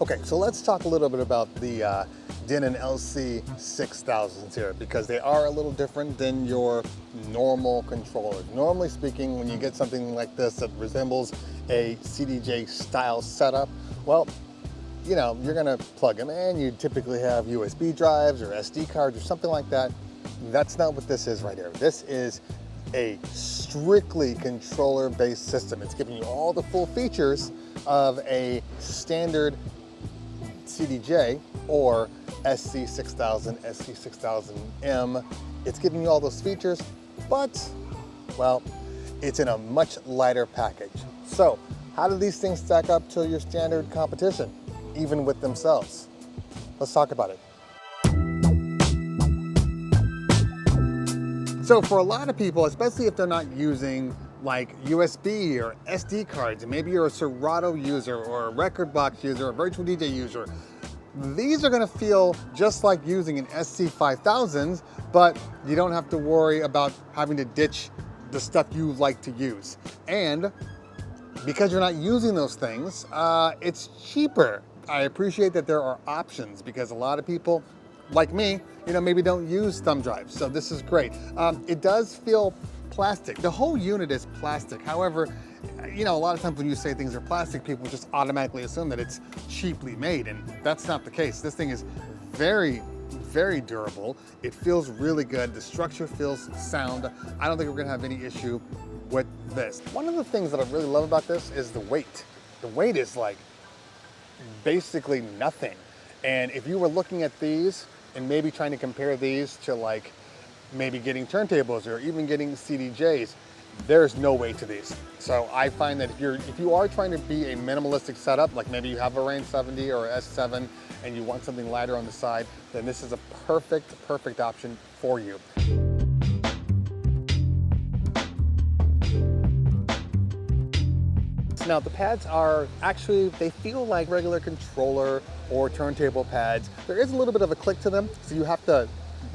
Okay, so let's talk a little bit about the Denon LC6000s here, because they are a little different than your normal controllers. Normally speaking, when you get something like this that resembles a CDJ style setup, well, you know, you're gonna plug them in. You typically have USB drives or SD cards or something like that. That's not what this is right here. This is a strictly controller-based system. It's giving you all the full features of a standard CDJ or SC6000, SC6000M. It's giving you all those features, but, well, it's in a much lighter package. So, how do these things stack up to your standard competition, even with themselves? Let's talk about it. So for a lot of people, especially if they're not using like USB or SD cards, and maybe you're a Serato user or a record box user or a virtual DJ user, these are gonna feel just like using an SC5000s, but you don't have to worry about having to ditch the stuff you like to use. And because you're not using those things, it's cheaper. I appreciate that there are options, because a lot of people, like me, you know, maybe don't use thumb drives, so this is great. It does feel plastic. The whole unit is plastic. However, you know, a lot of times when you say things are plastic, people just automatically assume that it's cheaply made, and that's not the case. This thing is very, very durable. It feels really good. The structure feels sound. I don't think we're gonna have any issue with this. One of the things that I really love about this is the weight. The weight is like basically nothing. And if you were looking at these and maybe trying to compare these to like maybe getting turntables or even getting CDJs, there's no weight to these. So I find that if you are trying to be a minimalistic setup, like maybe you have a Rane 70 or S7 and you want something lighter on the side, then this is a perfect option for you. Now the pads are actually, they feel like regular controller or turntable pads. There is a little bit of a click to them, so you have to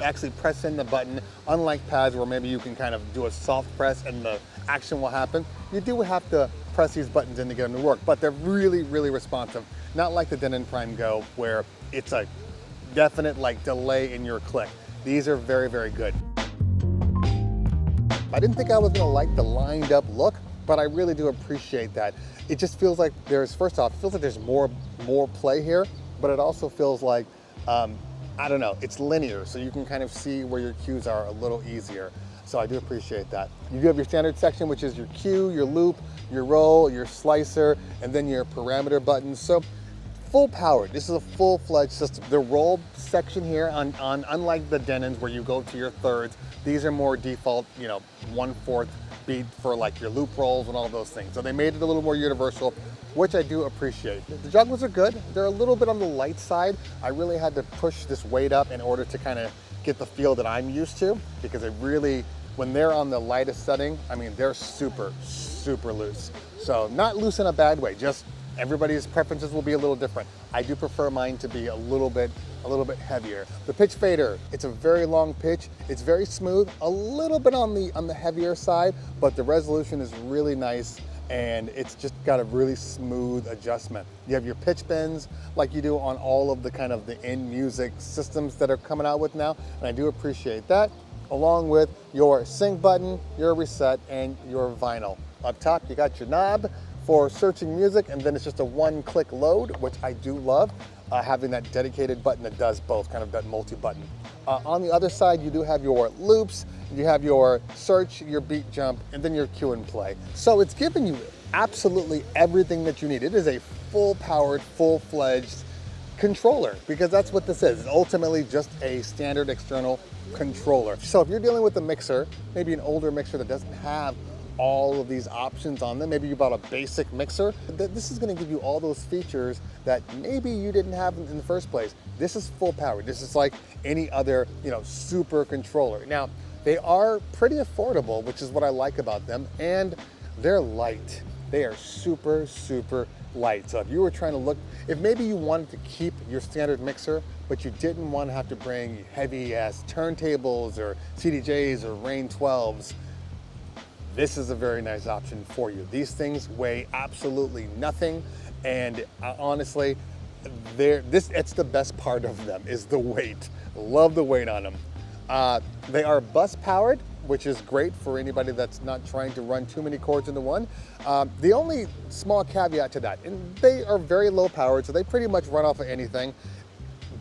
actually press in the button, unlike pads where maybe you can kind of do a soft press and the action will happen. You do have to press these buttons in to get them to work, but they're really, really responsive. Not like the Denon Prime Go, where it's a definite like delay in your click. These are very, very good. I didn't think I was gonna like the lined up look, but I really do appreciate that. It just feels like first off, it feels like there's more play here, but it also feels like, I don't know, it's linear, so you can kind of see where your cues are a little easier. So I do appreciate that. You do have your standard section, which is your cue, your loop, your roll, your slicer, and then your parameter buttons. So full powered. This is a full-fledged system. The roll section here, unlike the Denons where you go to your thirds, these are more default, you know, 1/4 beat for like your loop rolls and all those things. So they made it a little more universal, which I do appreciate. The juggles are good. They're a little bit on the light side. I really had to push this weight up in order to kind of get the feel that I'm used to, because it really, when they're on the lightest setting, I mean, they're super, super loose. So not loose in a bad way, just everybody's preferences will be a little different. I do prefer mine to be a little bit heavier. The pitch fader, it's a very long pitch. It's very smooth, a little bit on the heavier side, but the resolution is really nice, and it's just got a really smooth adjustment. You have your pitch bends like you do on all of the kind of the in-music systems that are coming out with now, and I do appreciate that, along with your sync button, your reset, and your vinyl. Up top, you got your knob for searching music, and then it's just a one-click load, which I do love, having that dedicated button that does both, kind of that multi-button. On the other side, you do have your loops, you have your search, your beat jump, and then your cue and play. So it's giving you absolutely everything that you need. It is a full-powered, full-fledged controller, because that's what this is. It's ultimately just a standard external controller. So if you're dealing with a mixer, maybe an older mixer that doesn't have all of these options on them, maybe you bought a basic mixer, this is going to give you all those features that maybe you didn't have in the first place. This is full power. This is like any other, you know, super controller. Now, they are pretty affordable, which is what I like about them, and they're light. They are super, super light. So if you were trying to look, if maybe you wanted to keep your standard mixer, but you didn't want to have to bring heavy ass turntables or CDJs or Rane 12s, this is a very nice option for you. These things weigh absolutely nothing, and honestly, It's the best part of them is the weight. Love the weight on them. They are bus powered, which is great for anybody that's not trying to run too many cords into one. The only small caveat to that, and they are very low powered, so they pretty much run off of anything.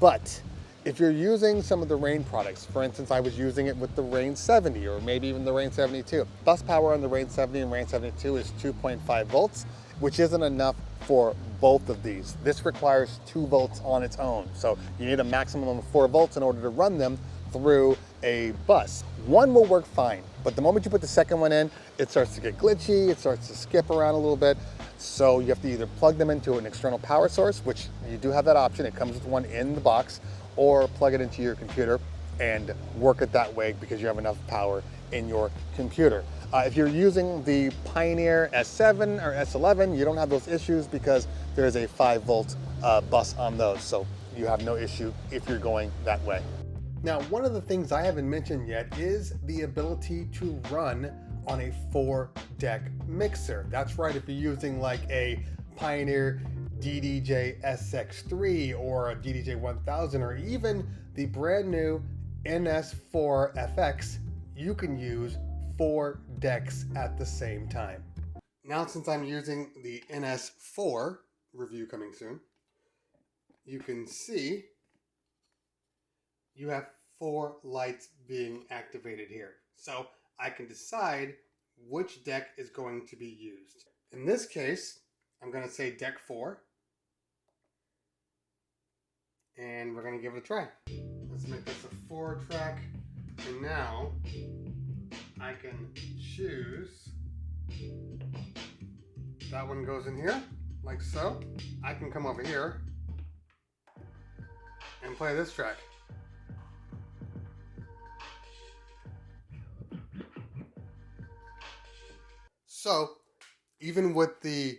But if you're using some of the Rane products, for instance, I was using it with the Rane 70 or maybe even the Rane 72. Bus power on the Rane 70 and Rane 72 is 2.5 volts, which isn't enough for both of these. This requires 2 volts on its own. So you need a maximum of 4 volts in order to run them through a bus. One will work fine, but the moment you put the second one in, it starts to get glitchy, it starts to skip around a little bit. So you have to either plug them into an external power source, which you do have that option, it comes with one in the box, or plug it into your computer and work it that way because you have enough power in your computer. If you're using the Pioneer S7 or S11, you don't have those issues because there's a 5-volt bus on those, so you have no issue if you're going that way. Now, one of the things I haven't mentioned yet is the ability to run on a 4-deck mixer. That's right, if you're using like a Pioneer DDJ SX3 or a DDJ 1000 or even the brand new NS4 FX, you can use 4 decks at the same time. Now, since I'm using the NS4, review coming soon, you can see you have 4 lights being activated here. So I can decide which deck is going to be used. In this case, I'm going to say deck 4. And we're going to give it a try. Let's make this a 4-track. And now I can choose. That one goes in here, like so. I can come over here and play this track. So, even with the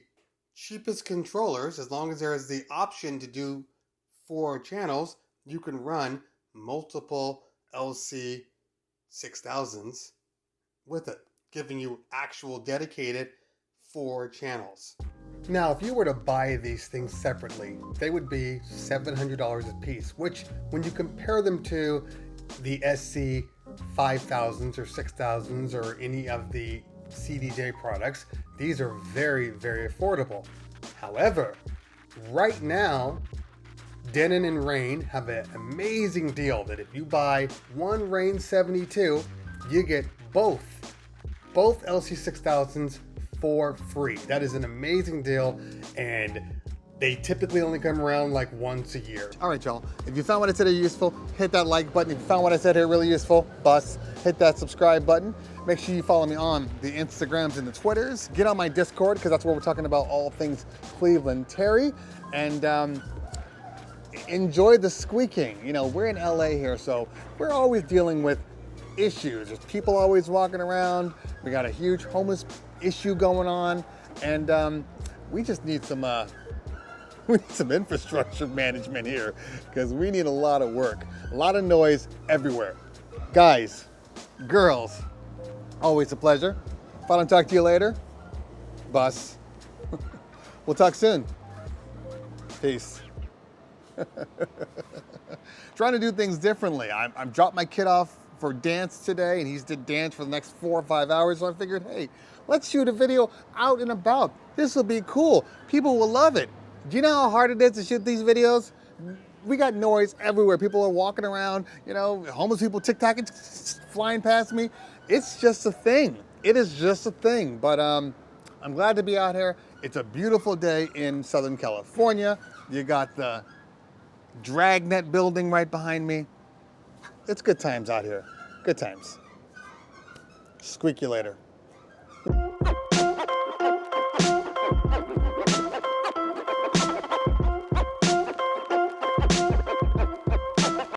cheapest controllers, as long as there is the option to do 4 channels, you can run multiple LC6000s with it, giving you actual dedicated 4 channels. Now, if you were to buy these things separately, they would be $700 a piece, which when you compare them to the SC5000s or 6000s or any of the CDJ products, these are very, very affordable. However, right now, Denon and Rane have an amazing deal that if you buy one Rane 72, you get both LC6000s for free. That is an amazing deal, and they typically only come around like once a year. All right, y'all. If you found what I said here useful, hit that like button. If you found what I said here really useful, hit that subscribe button. Make sure you follow me on the Instagrams and the Twitters. Get on my Discord, because that's where we're talking about all things Cleveland Terry. And enjoy the squeaking. You know, we're in LA here, so we're always dealing with issues. There's people always walking around. We got a huge homeless issue going on, and we just need some infrastructure management here, because we need a lot of work, a lot of noise everywhere. Guys, girls, always a pleasure. If I don't talk to you later, bus. We'll talk soon. Peace. Trying to do things differently. I'm dropped my kid off for dance today, and he's did dance for the next 4 or 5 hours, so I figured, hey, let's shoot a video out and about. This will be cool. People will love it. Do you know how hard it is to shoot these videos? We got noise everywhere. People are walking around, you know, homeless people tic-tacking, flying past me. It's just a thing. It is just a thing. But I'm glad to be out here. It's a beautiful day in Southern California. You got the Dragnet building right behind me. It's good times out here. Good times. Squeak you later.